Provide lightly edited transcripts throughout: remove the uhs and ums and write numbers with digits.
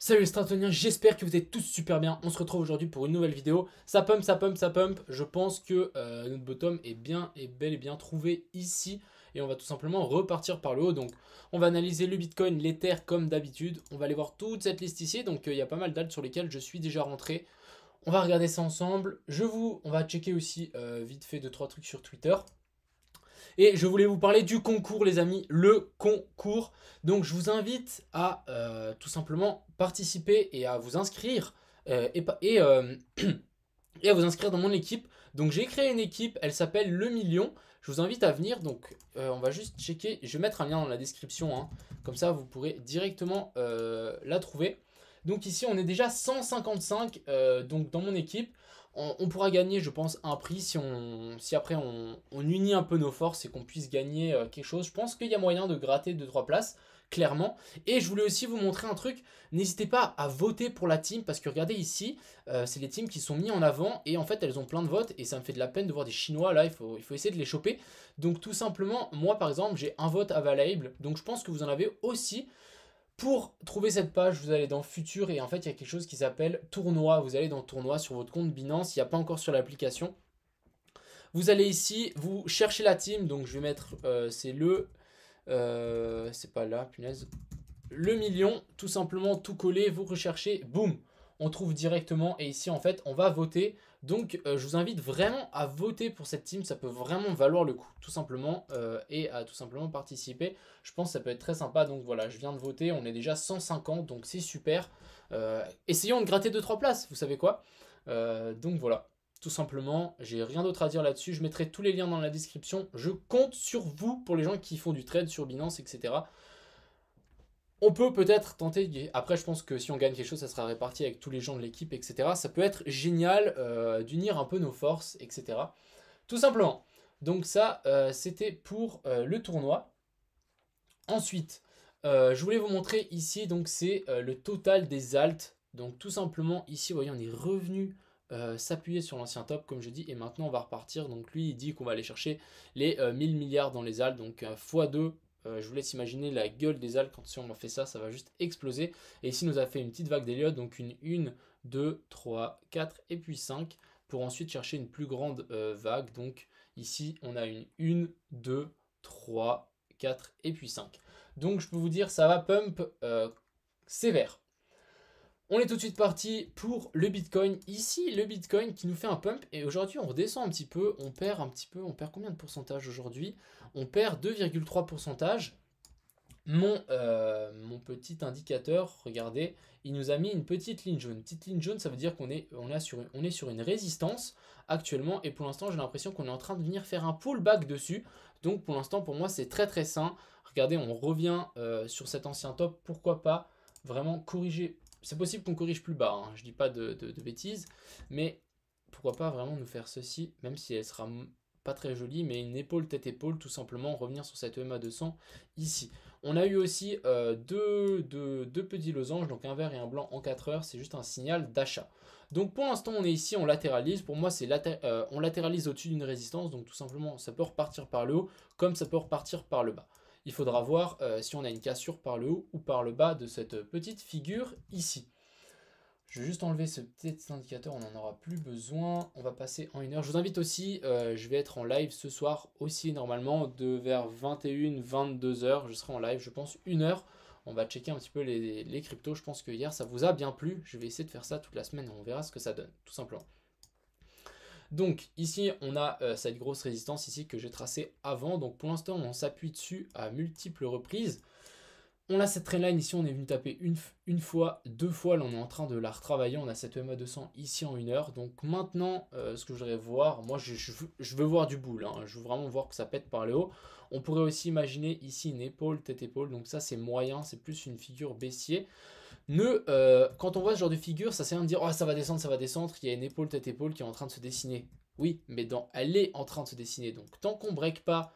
Salut les Stratoniens, j'espère que vous êtes tous super bien. On se retrouve aujourd'hui pour une nouvelle vidéo. Ça pump, ça pump, ça pump. Je pense que notre bottom est bien et bel et bien trouvé ici. Et on va tout simplement repartir par le haut. Donc on va analyser le Bitcoin, l'Ether comme d'habitude. On va aller voir toute cette liste ici. Donc il y a pas mal d'altes sur lesquelles je suis déjà rentré. On va regarder ça ensemble. On va checker aussi vite fait 2-3 trucs sur Twitter. Et je voulais vous parler du concours, les amis, le concours. Donc, je vous invite à tout simplement participer et à vous inscrire et à vous inscrire dans mon équipe. Donc, j'ai créé une équipe, elle s'appelle Le Million. Je vous invite à venir. Donc, on va juste checker. Je vais mettre un lien dans la description, hein. Comme ça, vous pourrez directement la trouver. Donc, ici, on est déjà 155 donc, dans mon équipe. On pourra gagner, je pense, un prix si après on unit un peu nos forces et qu'on puisse gagner quelque chose. Je pense qu'il y a moyen de gratter 2-3 places, clairement. Et je voulais aussi vous montrer un truc. N'hésitez pas à voter pour la team parce que regardez ici, c'est les teams qui sont mis en avant et en fait elles ont plein de votes et ça me fait de la peine de voir des Chinois là. Il faut essayer de les choper. Donc tout simplement, moi par exemple, j'ai un vote available. Donc je pense que vous en avez aussi. Pour trouver cette page, vous allez dans Futur et en fait, il y a quelque chose qui s'appelle Tournoi. Vous allez dans Tournoi sur votre compte Binance, il n'y a pas encore sur l'application. Vous allez ici, vous cherchez la team, donc je vais mettre, c'est pas là, punaise, le million, tout simplement, tout collé, vous recherchez, boum, on trouve directement et ici en fait on va voter. Donc je vous invite vraiment à voter pour cette team, ça peut vraiment valoir le coup tout simplement et à tout simplement participer. Je pense que ça peut être très sympa, donc voilà, je viens de voter, on est déjà 150 donc c'est super. Essayons de gratter 2-3 places, vous savez quoi. Donc voilà. Tout simplement, j'ai rien d'autre à dire là-dessus. Je mettrai tous les liens dans la description. Je compte sur vous pour les gens qui font du trade sur Binance, etc. On peut peut-être tenter, après je pense que si on gagne quelque chose, ça sera réparti avec tous les gens de l'équipe, etc. Ça peut être génial d'unir un peu nos forces, etc. Tout simplement. Donc ça, c'était pour le tournoi. Ensuite, je voulais vous montrer ici, donc c'est le total des alts. Donc tout simplement, ici, vous voyez, on est revenu s'appuyer sur l'ancien top, comme je dis, et maintenant on va repartir. Donc lui, il dit qu'on va aller chercher les 1000 milliards dans les alts, donc x2. Je vous laisse imaginer la gueule des alts quand si on en fait ça, ça va juste exploser. Et ici, il nous a fait une petite vague d'Elliott, donc une 1, 2, 3, 4 et puis 5, pour ensuite chercher une plus grande vague. Donc ici, on a une 1, 2, 3, 4 et puis 5. Donc je peux vous dire, ça va pump sévère. On est tout de suite parti pour le Bitcoin. Ici, le Bitcoin qui nous fait un pump. Et aujourd'hui, on redescend un petit peu. On perd un petit peu. On perd combien de pourcentage aujourd'hui? On perd 2,3%. Mon petit indicateur, regardez, il nous a mis une petite ligne jaune. Petite ligne jaune, ça veut dire on est sur une résistance actuellement. Et pour l'instant, j'ai l'impression qu'on est en train de venir faire un pullback dessus. Donc pour l'instant, pour moi, c'est très très sain. Regardez, on revient sur cet ancien top. Pourquoi pas vraiment corriger? C'est possible qu'on corrige plus bas, hein. Je dis pas de bêtises. Mais pourquoi pas vraiment nous faire ceci, même si elle sera pas très jolie, mais une épaule tête-épaule, tout simplement, revenir sur cette EMA 200 ici. On a eu aussi deux petits losanges, donc un vert et un blanc en 4 heures, c'est juste un signal d'achat. Donc pour l'instant on est ici, on latéralise, pour moi on latéralise au-dessus d'une résistance, donc tout simplement ça peut repartir par le haut, comme ça peut repartir par le bas. Il faudra voir si on a une cassure par le haut ou par le bas de cette petite figure ici. Je vais juste enlever ce petit indicateur, on n'en aura plus besoin. On va passer en 1 heure. Je vous invite aussi, je vais être en live ce soir aussi normalement, de vers 21, 22 heures. Je serai en live, je pense, 1 heure. On va checker un petit peu les cryptos. Je pense que hier ça vous a bien plu. Je vais essayer de faire ça toute la semaine et on verra ce que ça donne, tout simplement. Donc ici on a cette grosse résistance ici que j'ai tracée avant. Donc pour l'instant on s'appuie dessus à multiples reprises. On a cette trendline ici, on est venu taper une fois, 2 fois, là on est en train de la retravailler, on a cette EMA 200 ici en 1 heure. Donc maintenant, ce que je voudrais voir, moi je veux voir du bull, hein. Je veux vraiment voir que ça pète par le haut. On pourrait aussi imaginer ici une épaule, tête-épaule, donc ça c'est moyen, c'est plus une figure baissier. Quand on voit ce genre de figure, ça sert à dire, oh ça va descendre, il y a une épaule, tête-épaule qui est en train de se dessiner. Oui, mais elle est en train de se dessiner, donc tant qu'on break pas,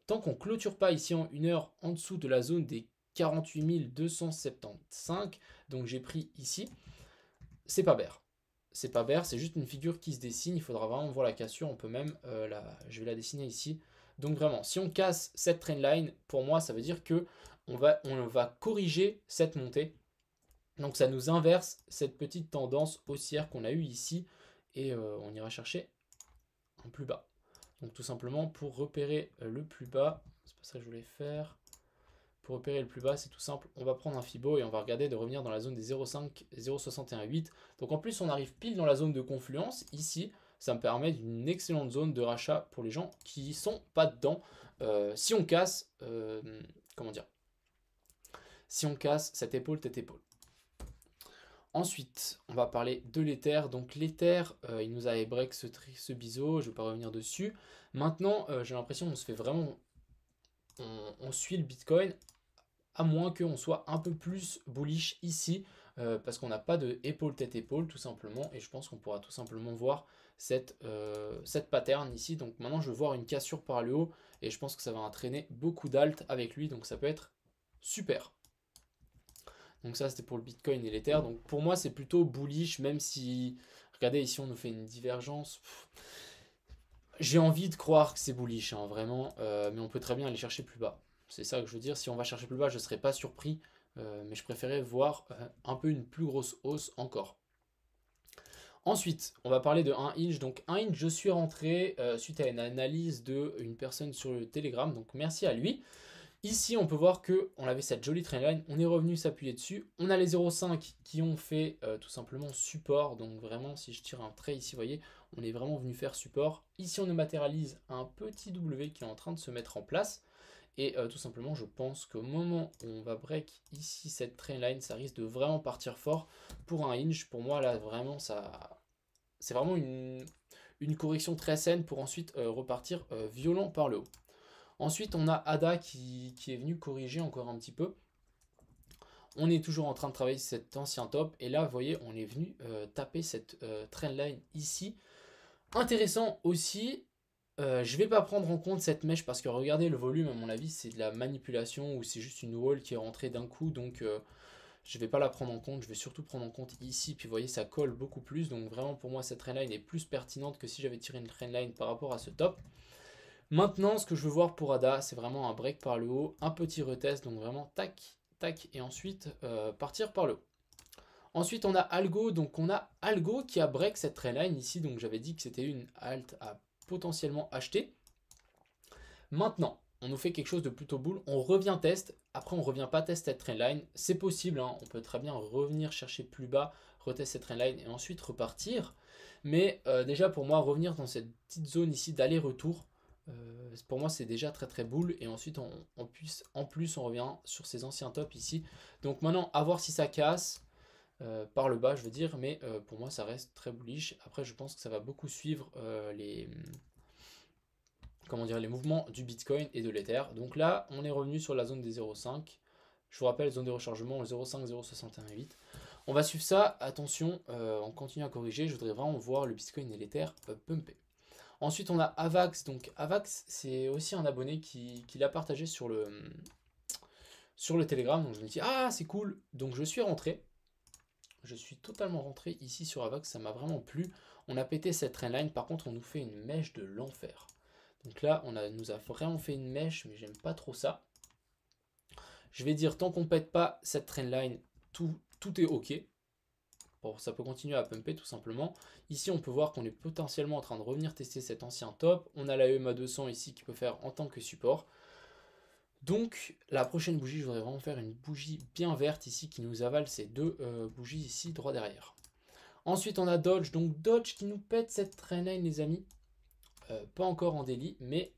tant qu'on clôture pas ici en 1 heure en dessous de la zone des 48 275, donc j'ai pris ici, c'est pas bear. C'est pas bear, c'est juste une figure qui se dessine, il faudra vraiment voir la cassure, on peut même, je vais la dessiner ici. Donc vraiment, si on casse cette trendline, pour moi ça veut dire que on va corriger cette montée. Donc ça nous inverse cette petite tendance haussière qu'on a eue ici. Et on ira chercher un plus bas. Donc tout simplement pour repérer le plus bas, c'est pas ça que je voulais faire. Pour repérer le plus bas, c'est tout simple. On va prendre un Fibo et on va regarder de revenir dans la zone des 0,5, 0,618. Donc en plus, on arrive pile dans la zone de confluence. Ici, ça me permet d'une excellente zone de rachat pour les gens qui sont pas dedans. Si on casse, comment dire, si on casse cette épaule, tête épaule. Ensuite, on va parler de l'Ether. Donc l'Ether, il nous avait break ce biseau, je ne vais pas revenir dessus. Maintenant, j'ai l'impression qu'on se fait vraiment... On suit le Bitcoin, à moins qu'on soit un peu plus bullish ici, parce qu'on n'a pas de épaule, tête, épaule, tout simplement. Et je pense qu'on pourra tout simplement voir cette pattern ici. Donc maintenant, je vais voir une cassure par le haut, et je pense que ça va entraîner beaucoup d'alt avec lui, donc ça peut être super. Donc ça, c'était pour le Bitcoin et l'Ether. Donc pour moi, c'est plutôt bullish, même si... Regardez, ici, on nous fait une divergence. J'ai envie de croire que c'est bullish, hein, vraiment. Mais on peut très bien aller chercher plus bas. C'est ça que je veux dire. Si on va chercher plus bas, je ne serais pas surpris. Mais je préférais voir un peu une plus grosse hausse encore. Ensuite, on va parler de 1 inch. Donc 1 inch, je suis rentré suite à une analyse d'une personne sur le Telegram. Donc merci à lui. Ici, on peut voir qu'on avait cette jolie trendline, on est revenu s'appuyer dessus. On a les 0,5 qui ont fait tout simplement support. Donc vraiment, si je tire un trait ici, vous voyez, on est vraiment venu faire support. Ici, on matérialise un petit W qui est en train de se mettre en place. Et tout simplement, je pense qu'au moment où on va break ici cette trendline, ça risque de vraiment partir fort pour 1 inch. Pour moi, là, vraiment, c'est vraiment une correction très saine pour ensuite repartir violent par le haut. Ensuite, on a ADA qui est venu corriger encore un petit peu. On est toujours en train de travailler cet ancien top. Et là, vous voyez, on est venu taper cette trendline ici. Intéressant aussi, je ne vais pas prendre en compte cette mèche parce que regardez le volume, à mon avis, c'est de la manipulation ou c'est juste une wall qui est rentrée d'un coup. Donc, je ne vais pas la prendre en compte. Je vais surtout prendre en compte ici. Puis, vous voyez, ça colle beaucoup plus. Donc, vraiment, pour moi, cette trendline est plus pertinente que si j'avais tiré une trendline par rapport à ce top. Maintenant, ce que je veux voir pour ADA, c'est vraiment un break par le haut, un petit retest, donc vraiment tac, tac, et ensuite partir par le haut. Ensuite, on a Algo, donc on a Algo qui a break cette trendline ici, donc j'avais dit que c'était une alt à potentiellement acheter. Maintenant, on nous fait quelque chose de plutôt bull, on revient test, après on revient pas test cette trendline, c'est possible, hein, on peut très bien revenir chercher plus bas, retest cette trendline et ensuite repartir. Mais déjà pour moi, revenir dans cette petite zone ici d'aller-retour, pour moi c'est déjà très très bull et ensuite en plus on revient sur ces anciens tops ici. Donc maintenant à voir si ça casse par le bas je veux dire, mais pour moi ça reste très bullish. Après je pense que ça va beaucoup suivre les mouvements du Bitcoin et de l'Ether. Donc là on est revenu sur la zone des 0,5. Je vous rappelle, zone de rechargement 0,5, 0,618. On va suivre ça, attention, on continue à corriger. Je voudrais vraiment voir le Bitcoin et l'Ether pumper. Ensuite, on a Avax. Donc, Avax, c'est aussi un abonné qui l'a partagé sur le Telegram. Donc, je me dis, ah, c'est cool. Donc, je suis rentré. Je suis totalement rentré ici sur Avax. Ça m'a vraiment plu. On a pété cette trendline. Par contre, on nous fait une mèche de l'enfer. Donc là, nous a vraiment fait une mèche, mais j'aime pas trop ça. Je vais dire, tant qu'on pète pas cette trendline, tout est OK. Bon, ça peut continuer à pumper tout simplement. Ici, on peut voir qu'on est potentiellement en train de revenir tester cet ancien top. On a la EMA 200 ici qui peut faire en tant que support. Donc, la prochaine bougie, je voudrais vraiment faire une bougie bien verte ici qui nous avale ces deux bougies ici droit derrière. Ensuite, on a Dodge. Donc, Dodge qui nous pète cette trendline, les amis. Pas encore en délit, mais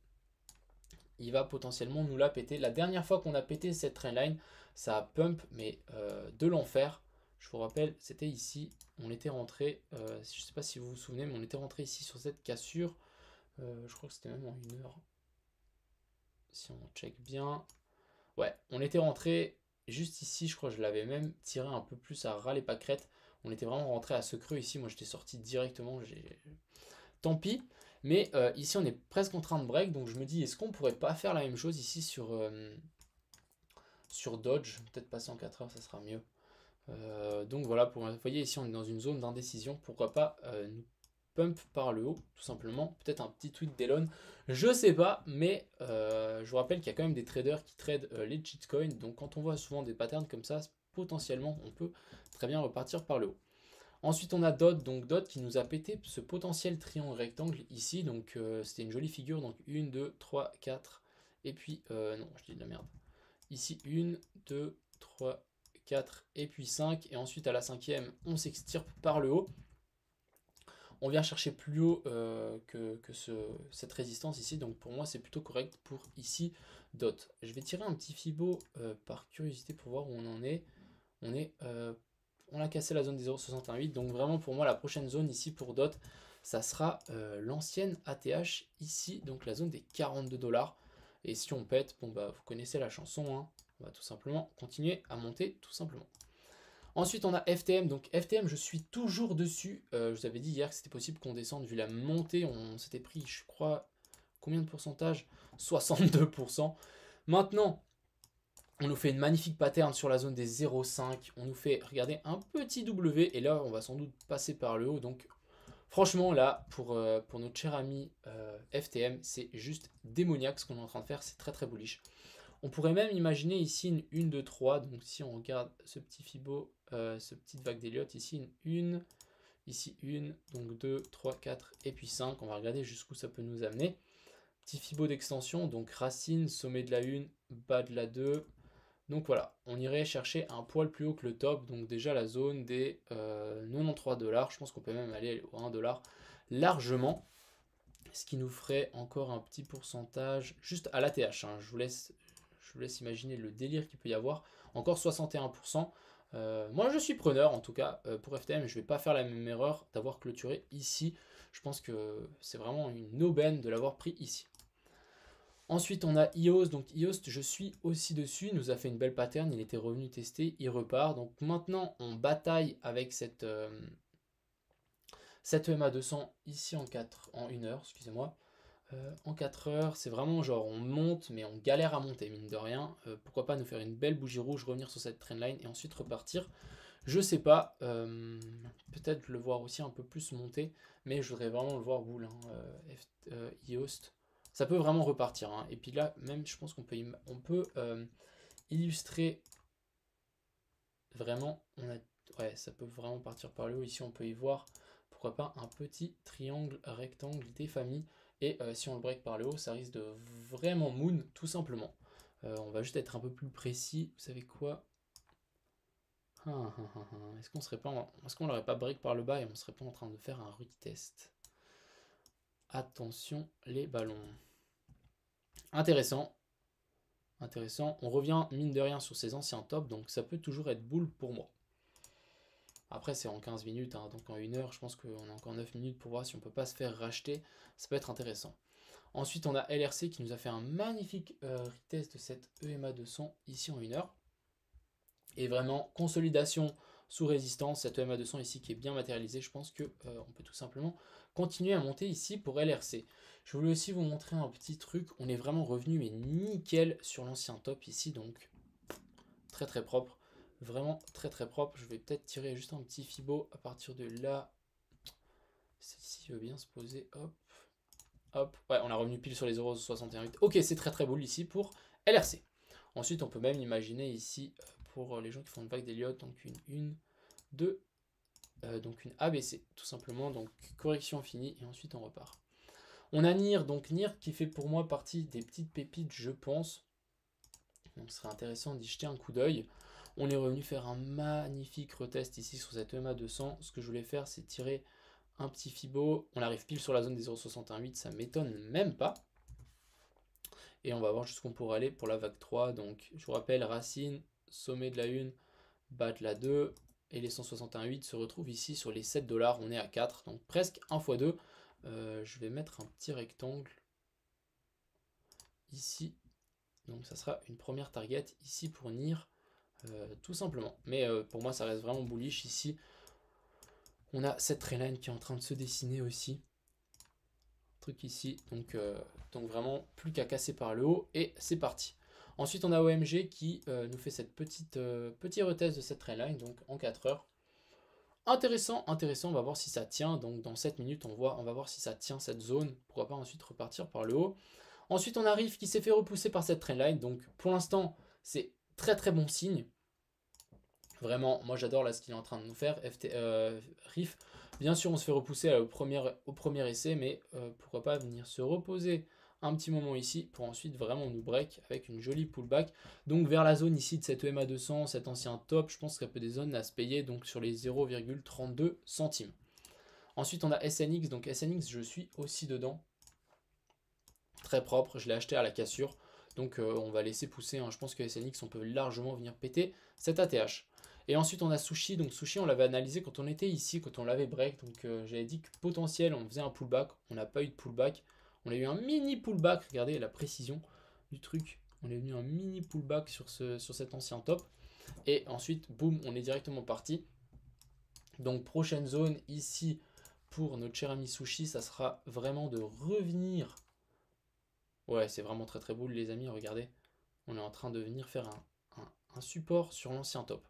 il va potentiellement nous la péter. La dernière fois qu'on a pété cette trendline, ça a pump, mais de l'enfer. Je vous rappelle, c'était ici, on était rentré, je ne sais pas si vous vous souvenez, mais on était rentré ici sur cette cassure. Je crois que c'était même en 1 heure. Si on check bien. Ouais, on était rentré juste ici, je crois que je l'avais même tiré un peu plus à ras les pâquerettes. On était vraiment rentré à ce creux ici, moi j'étais sorti directement, tant pis. Mais ici on est presque en train de break, donc je me dis, est-ce qu'on pourrait pas faire la même chose ici sur Dodge? Peut-être passer en 4 heures, ça sera mieux. Donc voilà, vous voyez ici on est dans une zone d'indécision, pourquoi pas nous pump par le haut tout simplement, peut-être un petit tweet d'Elon, je sais pas, mais je vous rappelle qu'il y a quand même des traders qui tradent les shitcoins, donc quand on voit souvent des patterns comme ça, potentiellement, on peut très bien repartir par le haut. Ensuite, on a DOT, donc DOT qui nous a pété ce potentiel triangle rectangle ici. Donc, c'était une jolie figure. Donc, 1, 2, 3, 4. Et puis, non, je dis de la merde. Ici, 1, 2, 3, 4 et puis 5. Et ensuite, à la cinquième, on s'extirpe par le haut. On vient chercher plus haut que cette résistance ici. Donc, pour moi, c'est plutôt correct pour ici, DOT. Je vais tirer un petit Fibo par curiosité pour voir où on en est. On a cassé la zone des 0,68, donc vraiment pour moi la prochaine zone ici pour DOT, ça sera l'ancienne ATH ici, donc la zone des 42 $. Et si on pète, bon bah vous connaissez la chanson, hein, on va tout simplement continuer à monter tout simplement. Ensuite on a FTM, donc FTM je suis toujours dessus, je vous avais dit hier que c'était possible qu'on descende vu la montée, on s'était pris je crois combien de pourcentage, 62%. Maintenant on nous fait une magnifique pattern sur la zone des 0,5. On nous fait, regardez, un petit W. Et là, on va sans doute passer par le haut. Donc, franchement, là, pour notre cher ami FTM, c'est juste démoniaque ce qu'on est en train de faire. C'est très, très bullish. On pourrait même imaginer ici une 1, 2, 3. Donc, si on regarde ce petit Fibo, ce petite vague d'Elliott, ici une 1, ici une, donc 2, 3, 4 et puis 5. On va regarder jusqu'où ça peut nous amener. Petit Fibo d'extension, donc racine, sommet de la 1, bas de la 2. Donc voilà, on irait chercher un poil plus haut que le top, donc déjà la zone des 93 $, je pense qu'on peut même aller au 1 $ largement, ce qui nous ferait encore un petit pourcentage, juste à l'ATH, hein. Je vous laisse imaginer le délire qu'il peut y avoir, encore 61%, moi je suis preneur en tout cas, pour FTM je ne vais pas faire la même erreur d'avoir clôturé ici, je pense que c'est vraiment une aubaine de l'avoir pris ici. Ensuite, on a EOS. Donc, EOS, je suis aussi dessus. Il nous a fait une belle pattern. Il était revenu tester. Il repart. Donc, maintenant, on bataille avec cette EMA 200 ici en 1 heure. Excusez-moi. En 4 heures, c'est vraiment genre on monte, mais on galère à monter, mine de rien. Pourquoi pas nous faire une belle bougie rouge, revenir sur cette trendline et ensuite repartir. Je sais pas. Peut-être le voir aussi un peu plus monter. Mais je voudrais vraiment le voir boule. Hein, EOS. Ça peut vraiment repartir. Hein. Et puis là, même, je pense qu'on peut, illustrer vraiment. Ouais, ça peut vraiment partir par le haut. Ici, on peut y voir, pourquoi pas, un petit triangle rectangle des familles. Et si on le break par le haut, ça risque de vraiment moon, tout simplement. On va juste être un peu plus précis. Vous savez quoi? Est-ce qu'on l'aurait pas break par le bas et on serait pas en train de faire un retest? Attention les ballons. Intéressant. Intéressant. On revient mine de rien sur ses anciens tops, donc ça peut toujours être boule pour moi. Après c'est en 15 minutes, hein, donc en 1 heure, je pense qu'on a encore 9 minutes pour voir si on peut pas se faire racheter. Ça peut être intéressant. Ensuite on a LRC qui nous a fait un magnifique retest de cette EMA 200 ici en 1 heure. Et vraiment consolidation sous résistance, cette EMA 200 ici qui est bien matérialisée, je pense que on peut tout simplement continuer à monter ici pour LRC. Je voulais aussi vous montrer un petit truc, on est vraiment revenu mais nickel sur l'ancien top ici, donc très très propre, vraiment très très propre. Je vais peut-être tirer juste un petit Fibo à partir de là, celle-ci veut bien se poser, hop, hop, ouais on a revenu pile sur les 0,61. Ok, c'est très très beau ici pour LRC. Ensuite on peut même imaginer ici pour les gens qui font une vague d'Elliott, donc une 2, donc une ABC tout simplement, donc correction finie et ensuite on repart. On a NIR, donc NIR qui fait pour moi partie des petites pépites je pense, donc ce serait intéressant d'y jeter un coup d'œil. On est revenu faire un magnifique retest ici sur cette EMA 200, ce que je voulais faire c'est tirer un petit Fibo, on arrive pile sur la zone des 0,68, ça m'étonne même pas. Et on va voir jusqu'où on pourrait aller pour la vague 3, donc je vous rappelle racine, sommet de la 1, bas de la 2, et les 161,8 se retrouvent ici sur les 7 $, on est à 4, donc presque 1 x 2. Je vais mettre un petit rectangle ici, donc ça sera une première target ici pour NIR, tout simplement. Mais pour moi ça reste vraiment bullish ici. On a cette trendline qui est en train de se dessiner aussi. Truc ici, donc vraiment plus qu'à casser par le haut, et c'est parti. Ensuite, on a OMG qui nous fait cette petit retest de cette trendline, donc en 4 heures. Intéressant, intéressant, on va voir si ça tient. Donc dans 7 minutes, on va voir si ça tient cette zone. Pourquoi pas ensuite repartir par le haut. Ensuite, on arrive qui s'est fait repousser par cette trendline. Donc pour l'instant, c'est très très bon signe. Vraiment, moi j'adore là ce qu'il est en train de nous faire. Riff, bien sûr on se fait repousser au premier essai, mais pourquoi pas venir se reposer un petit moment ici pour ensuite vraiment nous break avec une jolie pullback. Donc vers la zone ici de cette EMA 200, cet ancien top, je pense qu'il y a peu des zones à se payer, donc sur les 0,32 centimes. Ensuite on a SNX, donc SNX je suis aussi dedans. Très propre, je l'ai acheté à la cassure. Donc on va laisser pousser, hein. Je pense que SNX on peut largement venir péter cet ATH. Et ensuite on a Sushi, donc Sushi on l'avait analysé quand on était ici, quand on l'avait break. Donc j'avais dit que potentiel on faisait un pullback, on n'a pas eu de pullback. On a eu un mini pullback, regardez la précision du truc. On est venu un mini pullback sur cet ancien top. Et ensuite, boum, on est directement parti. Donc prochaine zone ici pour notre cher ami Sushi, ça sera vraiment de revenir. Ouais, c'est vraiment très très beau les amis, regardez. On est en train de venir faire un support sur l'ancien top.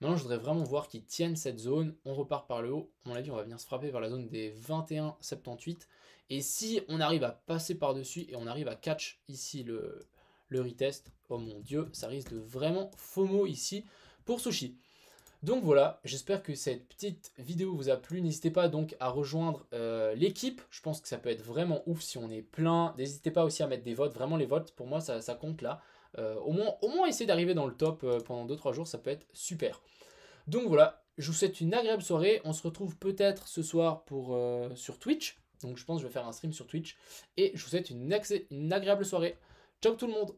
Maintenant, je voudrais vraiment voir qu'ils tiennent cette zone. On repart par le haut. À mon avis, on va venir se frapper vers la zone des 21,78. Et si on arrive à passer par-dessus et on arrive à catch ici le retest, oh mon dieu, ça risque de vraiment FOMO ici pour Sushi. Donc voilà, j'espère que cette petite vidéo vous a plu. N'hésitez pas donc à rejoindre l'équipe. Je pense que ça peut être vraiment ouf si on est plein. N'hésitez pas aussi à mettre des votes. Vraiment les votes, pour moi, ça compte là. Au moins essayer d'arriver dans le top pendant 2-3 jours, ça peut être super. Donc voilà, je vous souhaite une agréable soirée. On se retrouve peut-être ce soir sur Twitch. Donc je pense que je vais faire un stream sur Twitch. Et je vous souhaite une agréable soirée. Ciao tout le monde!